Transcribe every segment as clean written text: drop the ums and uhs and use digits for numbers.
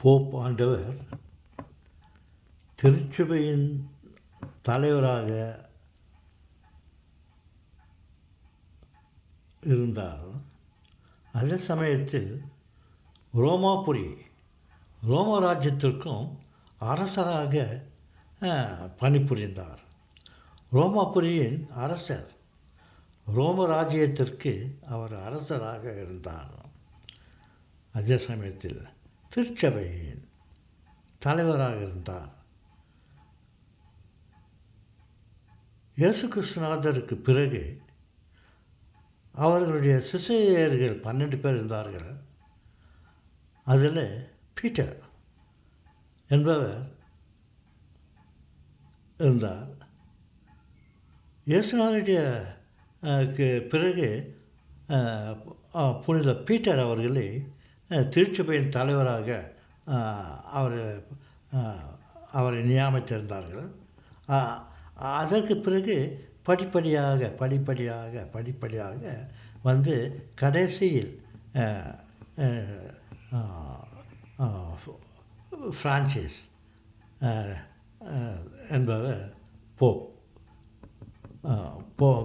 Pope ஆண்டவர் திருச்சபையின் தலைவராக இருந்தார். அதே சமயத்தில் ரோம ராஜ்யத்திற்கும் அரசராக பணிபுரிந்தார். ரோமாபுரியின் அரசர் ரோம ராஜ்யத்திற்கு அவர் அரசராக இருந்தார். அதே சமயத்தில் திருச்சபையின் தலைவராக இருந்தார். இயேசு கிறிஸ்துநாதருக்கு பிறகு அவர்களுடைய சிஷ்யர்கள் 12 பேர் இருந்தார்கள். அதில் பீட்டர் என்பவர் இருந்தார். இயேசுநாதருடைய பிறகு புனித பீட்டர் அவர்களை திருச்சபையின் தலைவராக அவரை நியமித்திருந்தார்கள். அதற்கு பிறகு படிப்படியாக வந்து கடைசியில் பிரான்சிஸ் என்பவர்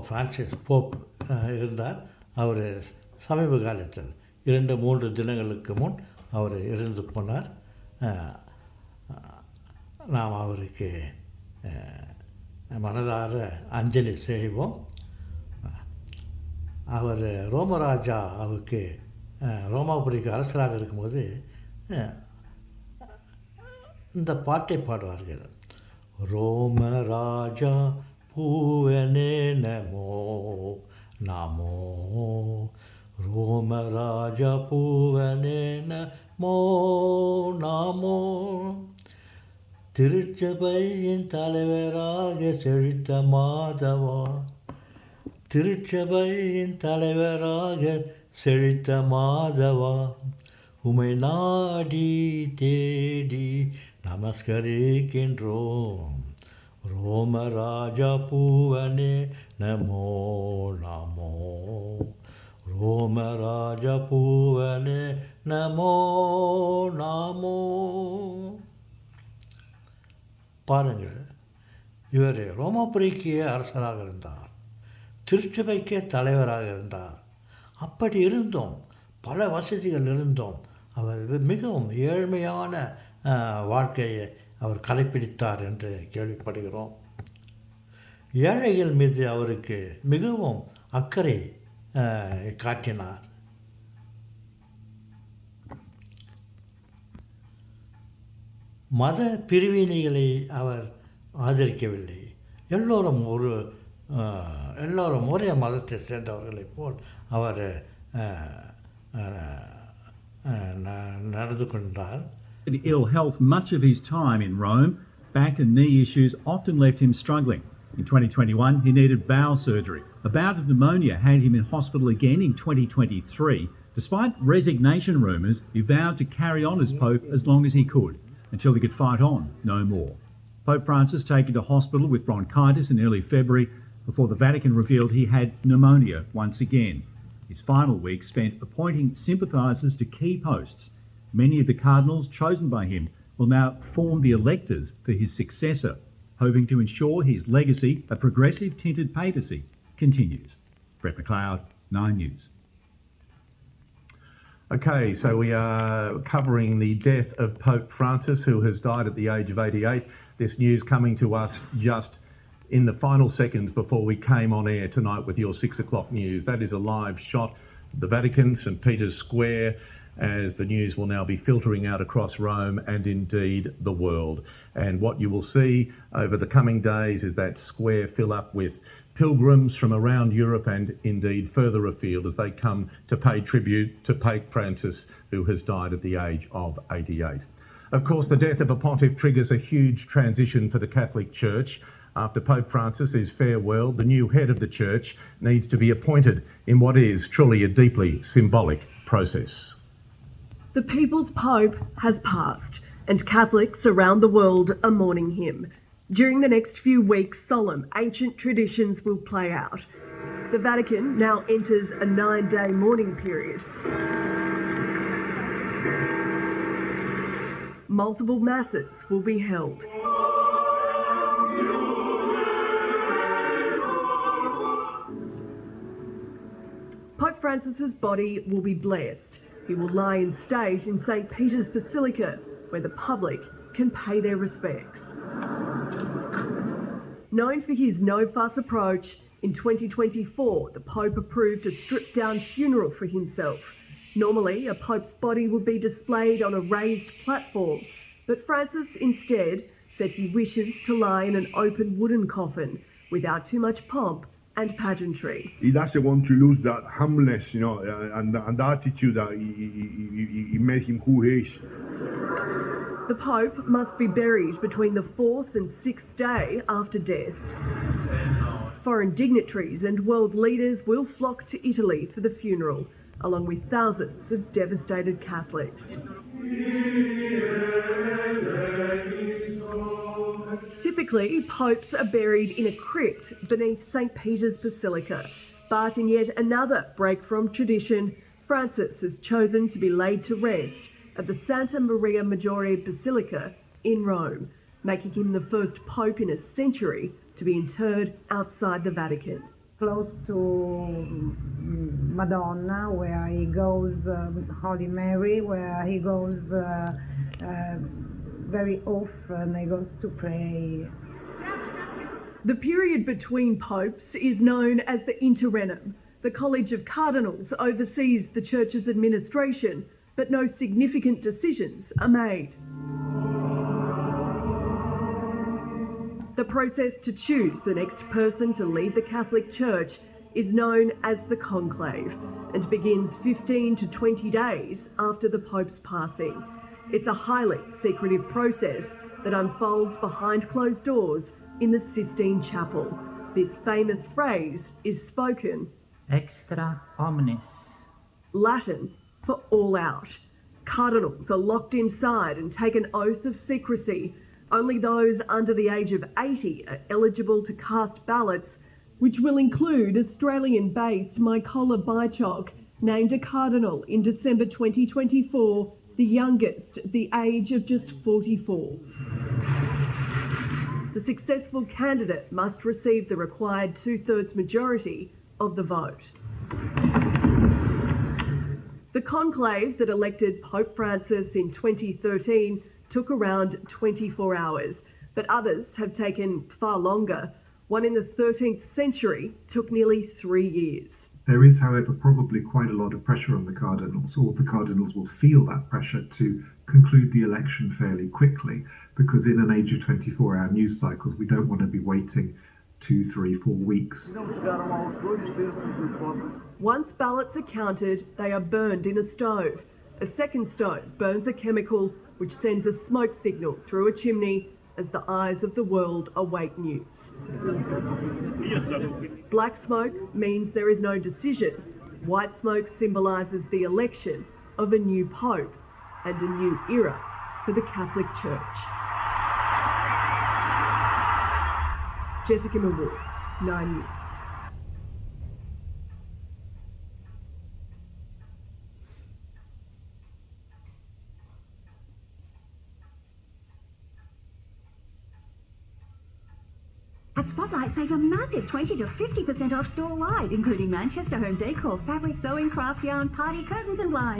பிரான்சிஸ் போப் இருந்தார். அவர் சமீப காலத்தில் 2-3 தினங்களுக்கு முன் அவர் இறந்து போனார். நாம் அவருக்கு மனதார அஞ்சலி செய்வோம். அவர் ரோமாபுரிக்கு அரசராக இருக்கும்போது இந்த பாட்டை பாடுவார்கள். ரோமராஜா பூவனே நமோ நமோ, ரோமராஜா பூவனே நமோ நமோ, திருச்சபையின் தலைவராக செழித்த மாதவா, திருச்சபையின் தலைவராக செழித்த மாதவா, உமை நாடி தேடி நமஸ்கரிக்கின்றோம். ரோமராஜா பூவனே நமோ நமோ, ரோமராஜா பூவனே நமோ நமோ. பாருங்கள், இவர் ரோமாபுரிக்கு அரசராக இருந்தார், திருச்சபைக்கே தலைவராக இருந்தார். அப்படி இருந்தும், பல வசதிகள் இருந்தும், அவர் மிகவும் ஏழ்மையான வாழ்க்கையை அவர் கடைப்பிடித்தார் என்று கேள்விப்படுகிறோம். ஏழைகள் மீது அவருக்கு மிகவும் அக்கறை காட்டினார். மத பிரிவினைகளை அவர் ஆதரிக்கவில்லை. எல்லோரும் ஒரே மதத்தை சேர்ந்தவர்களைப் போல் அவர் நடந்து கொண்டார். Ill health much of his time in Rome, back and knee issues often left him struggling. In 2021, he needed bowel surgery. A bout of pneumonia had him in hospital again in 2023. Despite resignation rumours, he vowed to carry on as Pope as long as he could, until he could fight on no more. Pope Francis taken to hospital with bronchitis in early February before the Vatican revealed he had pneumonia once again. His final week spent appointing sympathisers to key posts. Many of the cardinals chosen by him will now form the electors for his successor, hoping to ensure his legacy of progressive tinted papacy continues. Brett McLeod, 9 News. Okay, so we are covering the death of Pope Francis, who has died at the age of 88. This news coming to us just in the final seconds before we came on air tonight with your 6 o'clock news. That is a live shot of the Vatican, St Peter's Square, as the news will now be filtering out across Rome and indeed the world. And what you will see over the coming days is that square fill up with pilgrims from around Europe and indeed further afield as they come to pay tribute to Pope Francis, who has died at the age of 88. Of course, the death of a pontiff triggers a huge transition for the Catholic Church. After Pope Francis's farewell, the new head of the Church needs to be appointed in what is truly a deeply symbolic process. The People's Pope has passed, and Catholics around the world are mourning him. During the next few weeks, solemn ancient traditions will play out. The Vatican now enters a 9-day mourning period. multiple masses will be held. Pope Francis's body will be blessed. He will lie in state in St. Peter's Basilica, where the public can pay their respects. Known for his no-fuss approach, in 2024, the Pope approved a stripped-down funeral for himself. Normally, a Pope's body would be displayed on a raised platform, but Francis instead said he wishes to lie in an open wooden coffin without too much pomp and pageantry. He doesn't want to lose that humbleness, and the attitude that he made him who he is. The Pope must be buried between the 4th and 6th day after death. Foreign dignitaries and world leaders will flock to Italy for the funeral, along with thousands of devastated Catholics. Typically, popes are buried in a crypt beneath St. Peter's Basilica, but in yet another break from tradition, Francis has chosen to be laid to rest at the Santa Maria Maggiore Basilica in Rome, making him the first pope in a century to be interred outside the Vatican. Close to Madonna, where he goes, Holy Mary, where he goes very often, he goes to pray. The period between popes is known as the Interregnum. The College of Cardinals oversees the Church's administration, but no significant decisions are made. The process to choose the next person to lead the Catholic Church is known as the conclave and begins 15 to 20 days after the Pope's passing. It's a highly secretive process that unfolds behind closed doors in the Sistine Chapel. This famous phrase is spoken extra omnes, Latin for all out. Cardinals are locked inside and take an oath of secrecy. Only those under the age of 80 are eligible to cast ballots, which will include Australian-based Mykola Baichok, named a cardinal in December 2024, the youngest at the age of just 44. The successful candidate must receive the required 2/3 majority of the vote. The conclave that elected Pope Francis in 2013 took around 24 hours, but others have taken far longer. One in the 13th century took nearly 3 years. There is, however, probably quite a lot of pressure on the cardinals, or the cardinals will feel that pressure to conclude the election fairly quickly, because in an age of 24-hour news cycles, we don't want to be waiting 2, 3, 4 weeks. Once ballots are counted, they are burned in a stove. A second stove burns a chemical which sends a smoke signal through a chimney as the eyes of the world await news. Black smoke means there is no decision. White smoke symbolises the election of a new pope and a new era for the Catholic Church. Jessica Mawar, 9 News. At Spotlight, save a massive 20 to 50% off store-wide, including Manchester home decor, fabric, sewing, craft yarn, party curtains and blinds.